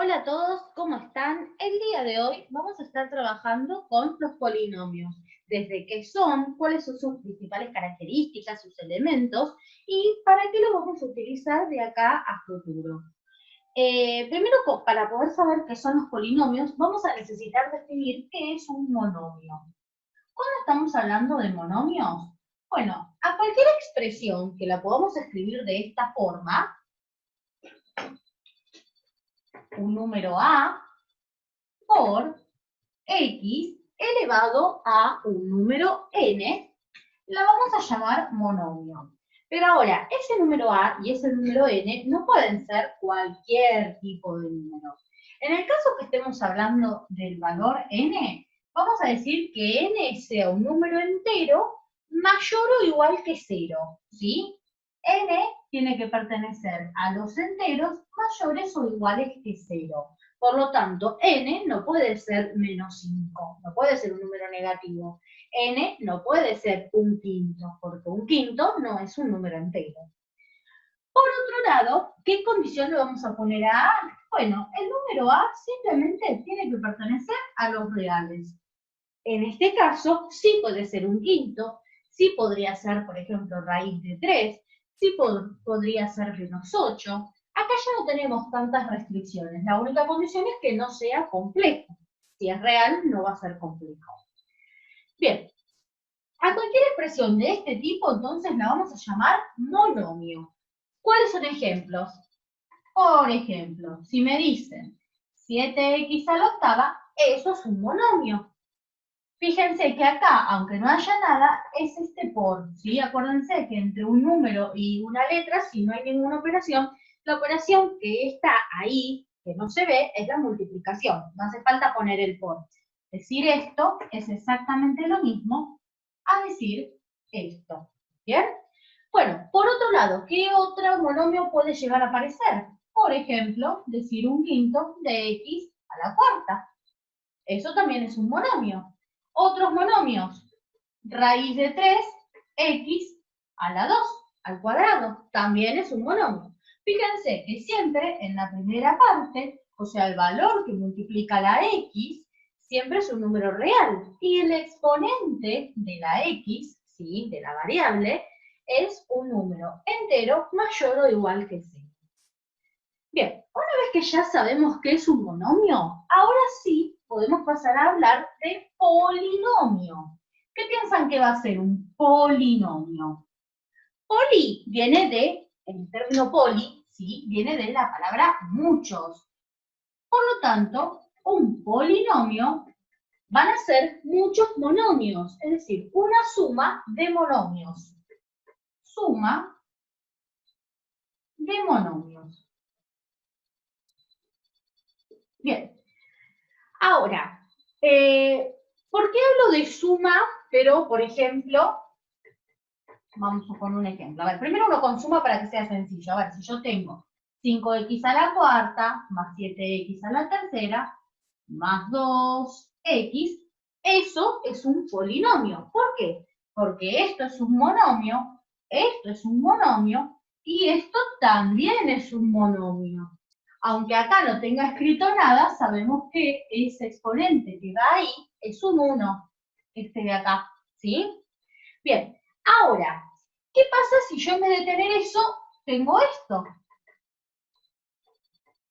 Hola a todos, ¿cómo están? El día de hoy vamos a estar trabajando con los polinomios, desde qué son, cuáles son sus principales características, sus elementos y para qué los vamos a utilizar de acá a futuro. Primero, para poder saber qué son los polinomios, vamos a necesitar definir qué es un monomio. ¿Cuándo estamos hablando de monomios? Bueno, a cualquier expresión que la podamos escribir de esta forma, un número A por x elevado a un número n, la vamos a llamar monomio. Pero ahora, ese número a y ese número n no pueden ser cualquier tipo de número. En el caso que estemos hablando del valor n, vamos a decir que n sea un número entero mayor o igual que 0, ¿sí? N tiene que pertenecer a los enteros mayores o iguales que 0. Por lo tanto, n no puede ser menos 5, no puede ser un número negativo. N no puede ser un quinto, porque un quinto no es un número entero. Por otro lado, ¿qué condición le vamos a poner a A? Bueno, el número A simplemente tiene que pertenecer a los reales. En este caso, sí puede ser un quinto, sí podría ser, por ejemplo, raíz de 3, sí podría ser menos 8. Acá ya no tenemos tantas restricciones. La única condición es que no sea complejo. Si es real, no va a ser complejo. Bien, a cualquier expresión de este tipo, entonces la vamos a llamar monomio. ¿Cuáles son ejemplos? Por ejemplo, si me dicen 7x a la octava, eso es un monomio. Fíjense que acá, aunque no haya nada, es este por, ¿sí? Acuérdense que entre un número y una letra, si no hay ninguna operación, la operación que está ahí, que no se ve, es la multiplicación. No hace falta poner el por. Decir esto es exactamente lo mismo a decir esto, ¿bien? Bueno, por otro lado, ¿qué otro monomio puede llegar a aparecer? Por ejemplo, decir un quinto de x a la cuarta. Eso también es un monomio. Otros monomios, raíz de 3x a la 2 al cuadrado, también es un monomio. Fíjense que siempre en la primera parte, o sea, el valor que multiplica la x, siempre es un número real. Y el exponente de la x, ¿sí? De la variable, es un número entero mayor o igual que 0. Bien, una vez que ya sabemos qué es un monomio, ahora sí podemos pasar a hablar de polinomio. ¿Qué piensan que va a ser un polinomio? Poli viene de, el término poli, ¿sí? Viene de la palabra muchos. Por lo tanto, un polinomio van a ser muchos monomios, es decir, una suma de monomios. Suma de monomios. Bien. Ahora, ¿por qué hablo de suma? Pero, por ejemplo, vamos a poner un ejemplo. A ver, primero uno con suma para que sea sencillo. A ver, si yo tengo 5x a la cuarta, más 7x a la tercera, más 2x, eso es un polinomio. ¿Por qué? Porque esto es un monomio, esto es un monomio, y esto también es un monomio. Aunque acá no tenga escrito nada, sabemos que ese exponente que va ahí es un 1, este de acá, ¿sí? Bien, ahora, ¿qué pasa si yo en vez de tener eso, tengo esto?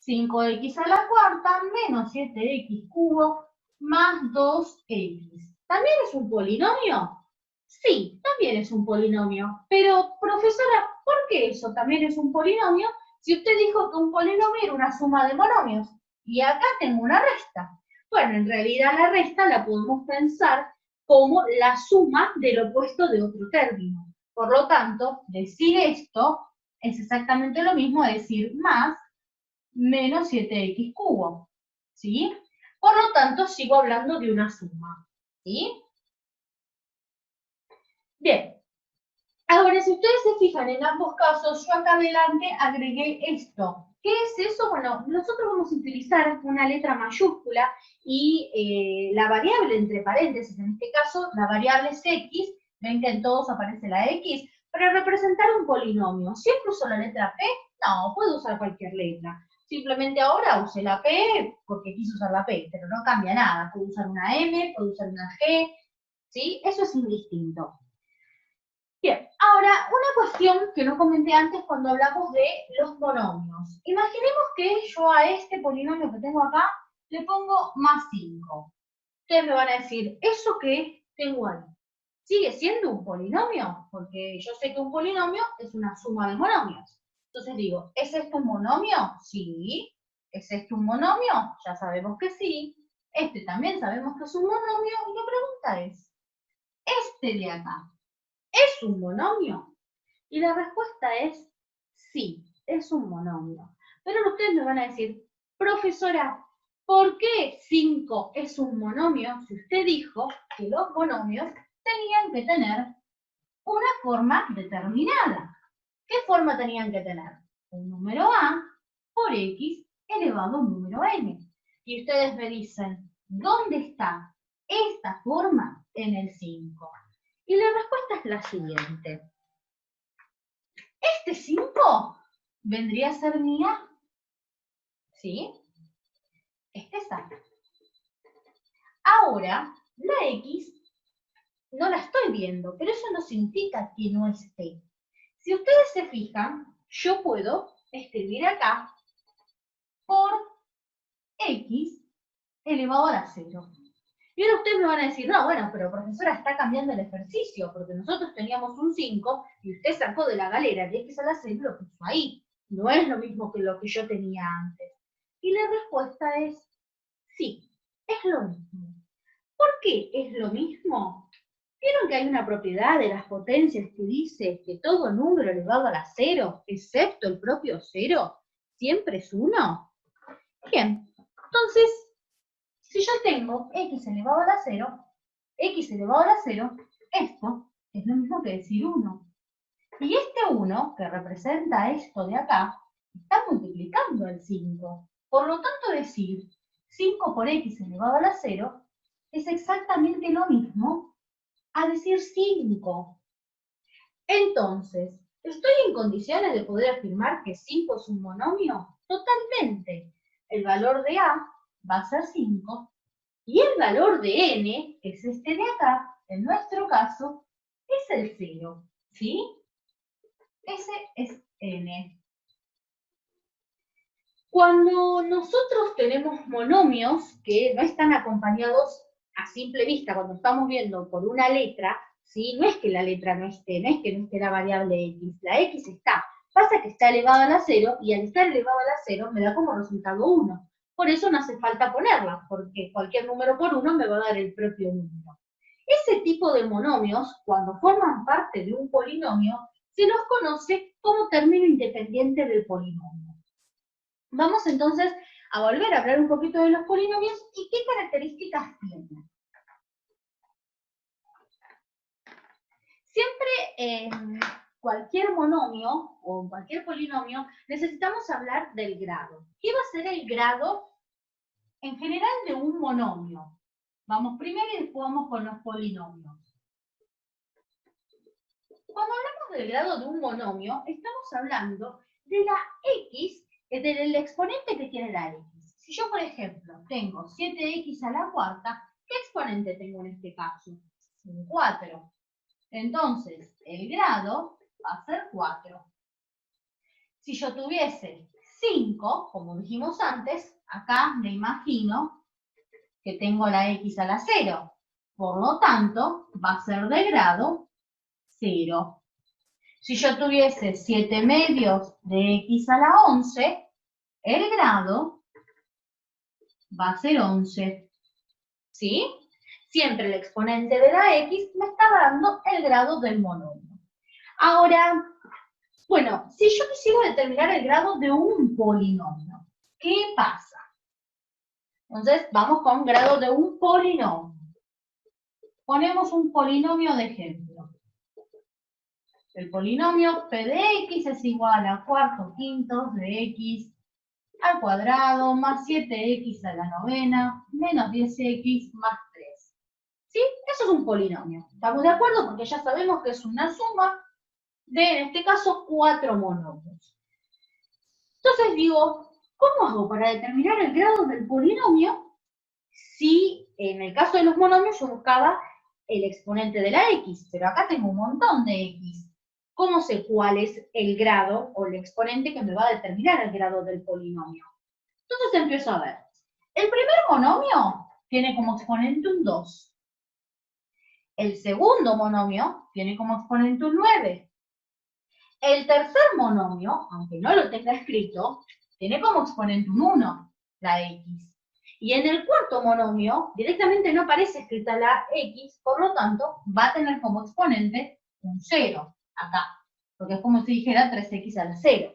5x a la cuarta menos 7x cubo más 2x. ¿También es un polinomio? Sí, también es un polinomio. Pero, profesora, ¿por qué eso también es un polinomio? Si usted dijo que un polinomio era una suma de monomios. Y acá tengo una resta. Bueno, en realidad la resta la podemos pensar como la suma del opuesto de otro término. Por lo tanto, decir esto es exactamente lo mismo a decir más menos 7x cubo, ¿sí? Por lo tanto, sigo hablando de una suma, ¿sí? Bien, ahora si ustedes se fijan en ambos casos, yo acá adelante agregué esto. ¿Qué es eso? Bueno, nosotros vamos a utilizar una letra mayúscula y la variable entre paréntesis, en este caso la variable es x, ven que en todos aparece la x, para representar un polinomio. ¿Siempre uso la letra P? No, puedo usar cualquier letra. Simplemente ahora usé la P porque quise usar la P, pero no cambia nada. Puedo usar una M, puedo usar una G, ¿sí? Eso es indistinto. Bien, ahora una cuestión que no comenté antes cuando hablamos de los monomios. Imaginemos que yo a este polinomio que tengo acá le pongo más 5. Ustedes me van a decir, ¿eso qué tengo ahí? ¿Sigue siendo un polinomio? Porque yo sé que un polinomio es una suma de monomios. Entonces digo, ¿es esto un monomio? Sí. ¿Es esto un monomio? Ya sabemos que sí. Este también sabemos que es un monomio. Y la pregunta es, ¿este de acá es un monomio? Y la respuesta es sí, es un monomio. Pero ustedes me van a decir, profesora, ¿por qué 5 es un monomio si usted dijo que los monomios tenían que tener una forma determinada? ¿Qué forma tenían que tener? Un número a por x elevado a un número n. Y ustedes me dicen, ¿dónde está esta forma en el 5? Y la respuesta es la siguiente. Este 5 vendría a ser mi a, ¿sí? Este es a. Ahora, la x no la estoy viendo, pero eso no significa que no esté. Si ustedes se fijan, yo puedo escribir acá por x elevado a la 0. Y ahora ustedes me van a decir, no, bueno, pero profesora, está cambiando el ejercicio, porque nosotros teníamos un 5 y usted sacó de la galera de x a la 0 y lo puso ahí. No es lo mismo que lo que yo tenía antes. Y la respuesta es sí, es lo mismo. ¿Por qué es lo mismo? ¿Vieron que hay una propiedad de las potencias que dice que todo número elevado a la 0, excepto el propio 0, siempre es 1? Bien, entonces, si yo tengo x elevado a la 0, x elevado a la 0, esto es lo mismo que decir 1. Y este 1, que representa esto de acá, está multiplicando el 5. Por lo tanto, decir 5 por x elevado a la 0 es exactamente lo mismo a decir 5. Entonces, ¿estoy en condiciones de poder afirmar que 5 es un monomio? Totalmente. El valor de a va a ser 5 y el valor de n, que es este de acá, en nuestro caso, es el 0. ¿Sí? Ese es n. Cuando nosotros tenemos monomios que no están acompañados a simple vista, cuando estamos viendo por una letra, ¿sí? No es que la letra no esté, no es que no esté la variable x, la x está. Pasa que está elevada a la 0 y al estar elevada a la 0 me da como resultado 1. Por eso no hace falta ponerla, porque cualquier número por 1 me va a dar el propio número. Ese tipo de monomios, cuando forman parte de un polinomio, se los conoce como término independiente del polinomio. Vamos entonces a volver a hablar un poquito de los polinomios y qué características tienen. Siempre en cualquier monomio o en cualquier polinomio necesitamos hablar del grado. ¿Qué va a ser el grado en general de un monomio? Vamos primero y después vamos con los polinomios. Cuando hablamos del grado de un monomio, estamos hablando de la x, del exponente que tiene la x. Si yo, por ejemplo, tengo 7x a la cuarta, ¿qué exponente tengo en este caso? Un 4. Entonces, el grado va a ser 4. Si yo tuviese 5, como dijimos antes, acá me imagino que tengo la x a la 0. Por lo tanto, va a ser de grado 0. Si yo tuviese 7 medios de x a la 11, el grado va a ser 11. ¿Sí? Siempre el exponente de la x me está dando el grado del monomio. Ahora, bueno, si yo quisiera determinar el grado de un polinomio, ¿qué pasa? Entonces, vamos con grado de un polinomio. Ponemos un polinomio de ejemplo. El polinomio p de x es igual a cuartos quintos de x al cuadrado más 7x a la novena menos 10x más 3. ¿Sí? Eso es un polinomio. ¿Estamos de acuerdo? Porque ya sabemos que es una suma de, en este caso, 4 monomios. Entonces digo, ¿Cómo hago para determinar el grado del polinomio si en el caso de los monomios yo buscaba el exponente de la x, pero acá tengo un montón de x? ¿Cómo sé cuál es el grado o el exponente que me va a determinar el grado del polinomio? Entonces empiezo a ver. El primer monomio tiene como exponente un 2. El segundo monomio tiene como exponente un 9. El tercer monomio, aunque no lo tenga escrito, tiene como exponente un 1, la x. Y en el cuarto monomio, directamente no aparece escrita la x, por lo tanto, va a tener como exponente un 0, acá. Porque es como si dijera 3x a la 0.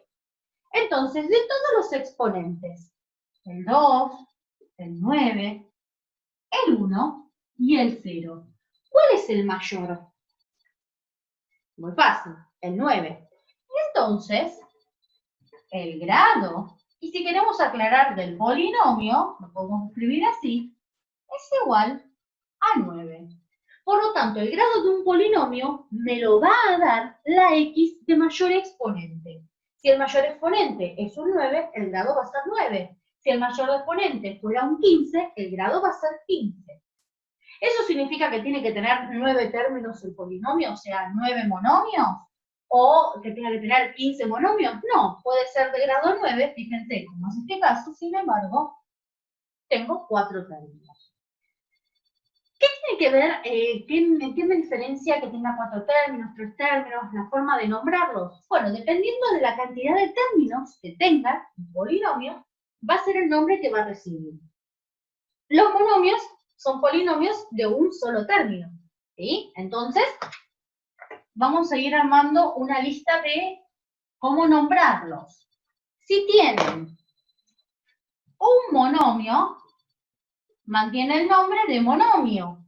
Entonces, de todos los exponentes, el 2, el 9, el 1 y el 0, ¿cuál es el mayor? Muy fácil, el 9. Entonces, el grado, y si queremos aclarar del polinomio, lo podemos escribir así, es igual a 9. Por lo tanto, el grado de un polinomio me lo va a dar la x de mayor exponente. Si el mayor exponente es un 9, el grado va a ser 9. Si el mayor exponente fuera un 15, el grado va a ser 15. ¿Eso significa que tiene que tener 9 términos el polinomio, o sea, 9 monomios? ¿O que tenga que tener 15 monomios? No, puede ser de grado 9, fíjense, como es este caso, sin embargo, tengo 4 términos. ¿Qué tiene que ver, qué me diferencia que tenga 4 términos, 3 términos, la forma de nombrarlos? Bueno, dependiendo de la cantidad de términos que tenga un polinomio, va a ser el nombre que va a recibir. Los monomios son polinomios de un solo término, ¿sí? Entonces, vamos a ir armando una lista de cómo nombrarlos. Si tienen un monomio, mantiene el nombre de monomio.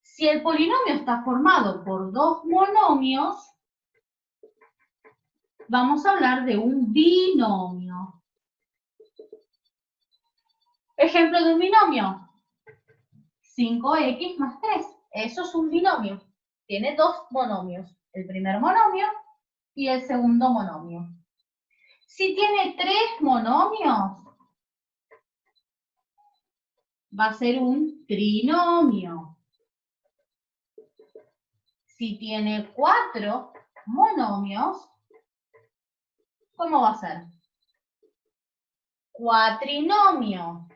Si el polinomio está formado por dos monomios, vamos a hablar de un binomio. Ejemplo de un binomio, 5x más 3. Eso es un binomio. Tiene dos monomios. El primer monomio y el segundo monomio. Si tiene tres monomios, va a ser un trinomio. Si tiene cuatro monomios, ¿cómo va a ser? Cuatrinomio.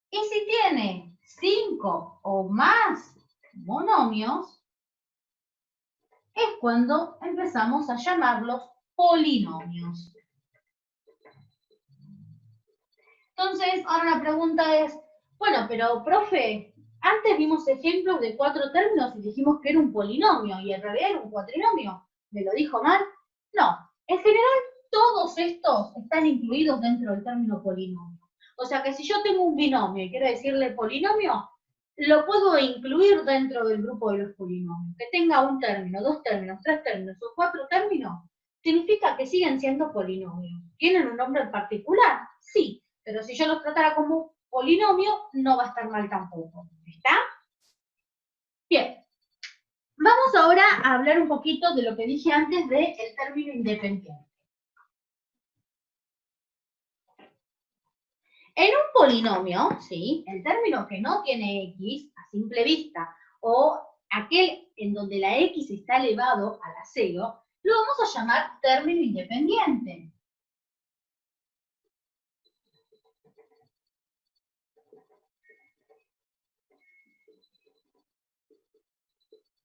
Y si tiene 5 o más monomios, es cuando empezamos a llamarlos polinomios. Entonces, ahora la pregunta es, bueno, pero profe, antes vimos ejemplos de 4 términos y dijimos que era un polinomio y en realidad era un cuatrinomio. ¿Me lo dijo mal? No. En general, todos estos están incluidos dentro del término polinomio. O sea que si yo tengo un binomio y quiero decirle polinomio, lo puedo incluir dentro del grupo de los polinomios. Que tenga un término, dos términos, tres términos o cuatro términos, significa que siguen siendo polinomios. ¿Tienen un nombre en particular? Sí, pero si yo los tratara como polinomio, no va a estar mal tampoco. ¿Está? Bien. Vamos ahora a hablar un poquito de lo que dije antes del término independiente. En un polinomio, ¿sí? El término que no tiene x a simple vista o aquel en donde la x está elevado a la 0, lo vamos a llamar término independiente.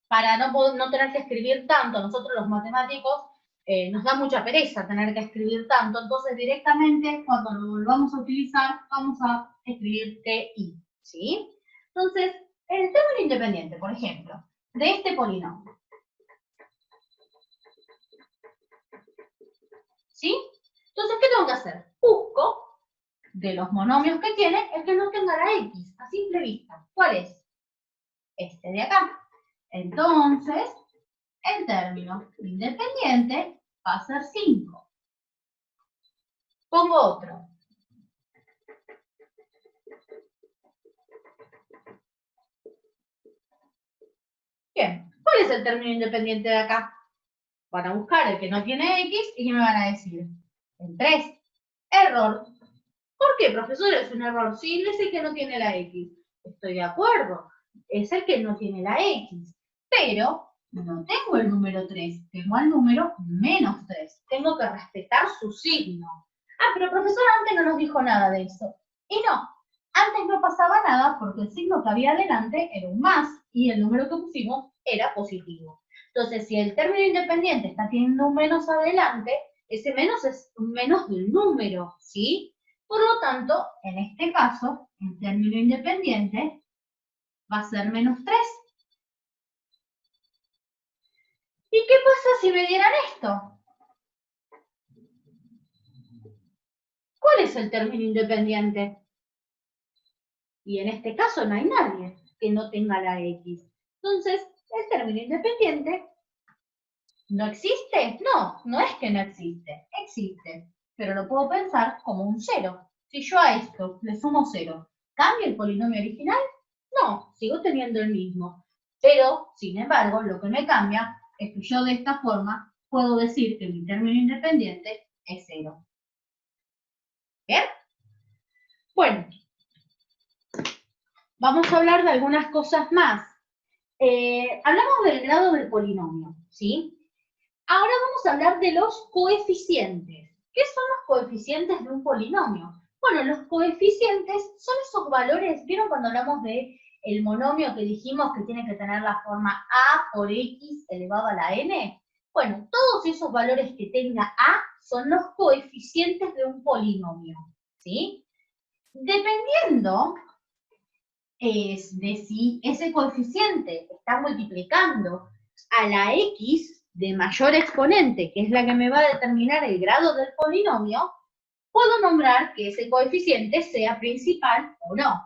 Para no tener que escribir tanto, nosotros los matemáticos nos da mucha pereza tener que escribir tanto, entonces directamente cuando lo volvamos a utilizar vamos a escribir TI, ¿sí? Entonces, el término independiente, por ejemplo, de este polinomio, ¿sí? Entonces, ¿qué tengo que hacer? Busco de los monomios que tiene el que no tenga la X, a simple vista. ¿Cuál es? Este de acá. Entonces, el término independiente va a ser 5. Pongo otro. Bien, ¿cuál es el término independiente de acá? Van a buscar el que no tiene X y ¿qué me van a decir? El 3. Error. ¿Por qué, profesor? Es un error. Sí, es el que no tiene la X. Estoy de acuerdo. Es el que no tiene la X. Pero no tengo el número 3. Tengo el número menos 3. Tengo que respetar su signo. Ah, pero profesor antes no nos dijo nada de eso. Y no. Antes no pasaba nada porque el signo que había adelante era un más y el número que pusimos era positivo. Entonces, si el término independiente está teniendo un menos adelante, ese menos es un menos del número, ¿sí? Por lo tanto, en este caso, el término independiente va a ser menos 3. ¿Y qué pasa si me dieran esto? ¿Cuál es el término independiente? Y en este caso no hay nadie que no tenga la X. Entonces, el término independiente ¿no existe? No, no es que no existe. Existe. Pero lo puedo pensar como un 0. Si yo a esto le sumo 0, ¿cambia el polinomio original? No, sigo teniendo el mismo. Pero, sin embargo, lo que me cambia es que yo de esta forma puedo decir que mi término independiente es 0. ¿Bien? Bueno, vamos a hablar de algunas cosas más. Hablamos del grado del polinomio, ¿sí? Ahora vamos a hablar de los coeficientes. ¿Qué son los coeficientes de un polinomio? Bueno, los coeficientes son esos valores, ¿vieron cuando hablamos de el monomio que dijimos que tiene que tener la forma a por x elevado a la n? Bueno, todos esos valores que tenga a son los coeficientes de un polinomio, ¿sí? Dependiendo de si ese coeficiente está multiplicando a la x de mayor exponente, que es la que me va a determinar el grado del polinomio, puedo nombrar que ese coeficiente sea principal o no.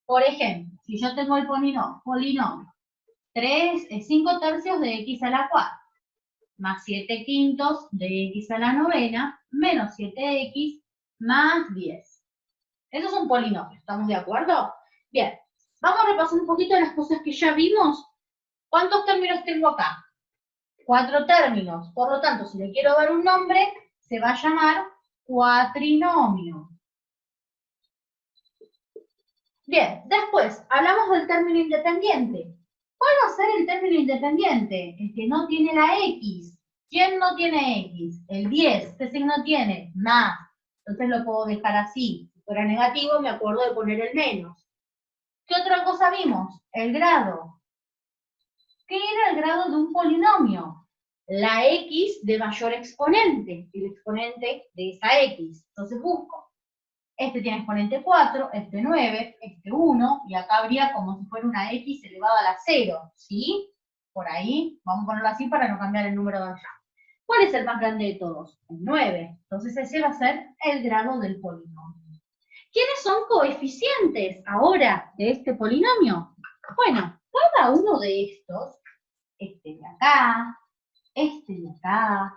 Por ejemplo, si yo tengo el polinomio 5 tercios de x a la cuarta, más 7 quintos de x a la novena, menos 7x, más 10. Eso es un polinomio, ¿estamos de acuerdo? Bien, vamos a repasar un poquito las cosas que ya vimos. ¿Cuántos términos tengo acá? 4 términos. Por lo tanto, si le quiero dar un nombre, se va a llamar cuatrinomio. Bien, después, hablamos del término independiente. ¿Cuál va a ser el término independiente? El que no tiene la X. ¿Quién no tiene X? El 10. ¿Qué signo tiene? Más. Entonces lo puedo dejar así. Si fuera negativo, me acuerdo de poner el menos. ¿Qué otra cosa vimos? El grado. ¿Qué era el grado de un polinomio? La x de mayor exponente, el exponente de esa x. Entonces busco. Este tiene exponente 4, este 9, este 1, y acá habría como si fuera una x elevada a la 0, ¿sí? Por ahí, vamos a ponerlo así para no cambiar el número de allá. ¿Cuál es el más grande de todos? El 9. Entonces ese va a ser el grado del polinomio. ¿Quiénes son coeficientes ahora de este polinomio? Bueno, cada uno de estos, este de acá, este de acá,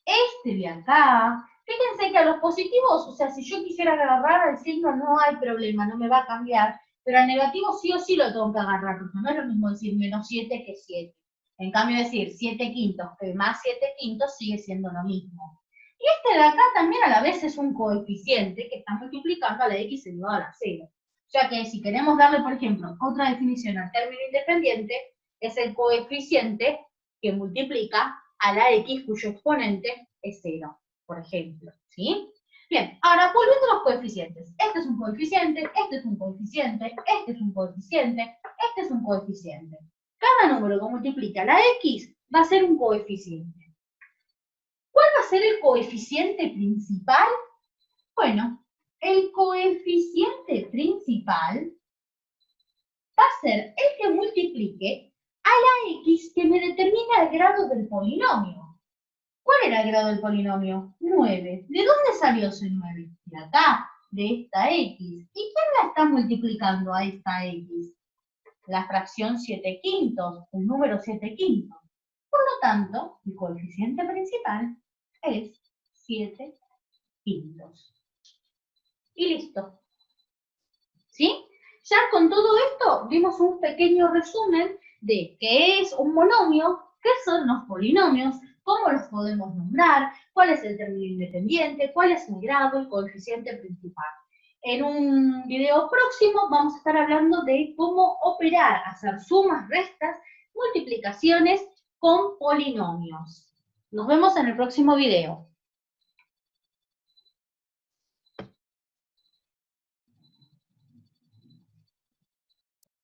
este de acá. Fíjense que a los positivos, o sea, si yo quisiera agarrar al signo no hay problema, no me va a cambiar, pero al negativo sí o sí lo tengo que agarrar, porque no es lo mismo decir menos 7 que 7. En cambio decir 7 quintos que más 7 quintos sigue siendo lo mismo. Y este de acá también a la vez es un coeficiente que está multiplicando a la x elevado a la 0. O sea que si queremos darle, por ejemplo, otra definición al término independiente, es el coeficiente que multiplica a la x cuyo exponente es 0, por ejemplo, ¿sí? Bien, ahora volviendo a los coeficientes. Este es un coeficiente, este es un coeficiente, este es un coeficiente, este es un coeficiente. Cada número que multiplica la x va a ser un coeficiente. ¿Cuál va a ser el coeficiente principal? Bueno, el coeficiente principal va a ser el que multiplique a la x que me determina el grado del polinomio. ¿Cuál era el grado del polinomio? 9. ¿De dónde salió ese 9? De acá, de esta x. ¿Y quién la está multiplicando a esta x? La fracción 7 quintos, el número 7 quintos. Por lo tanto, el coeficiente principal es 7 quintos. Y listo. ¿Sí? Ya con todo esto vimos un pequeño resumen de qué es un monomio, qué son los polinomios, cómo los podemos nombrar, cuál es el término independiente, cuál es el grado, el coeficiente principal. En un video próximo vamos a estar hablando de cómo operar, hacer sumas, restas, multiplicaciones con polinomios. Nos vemos en el próximo video.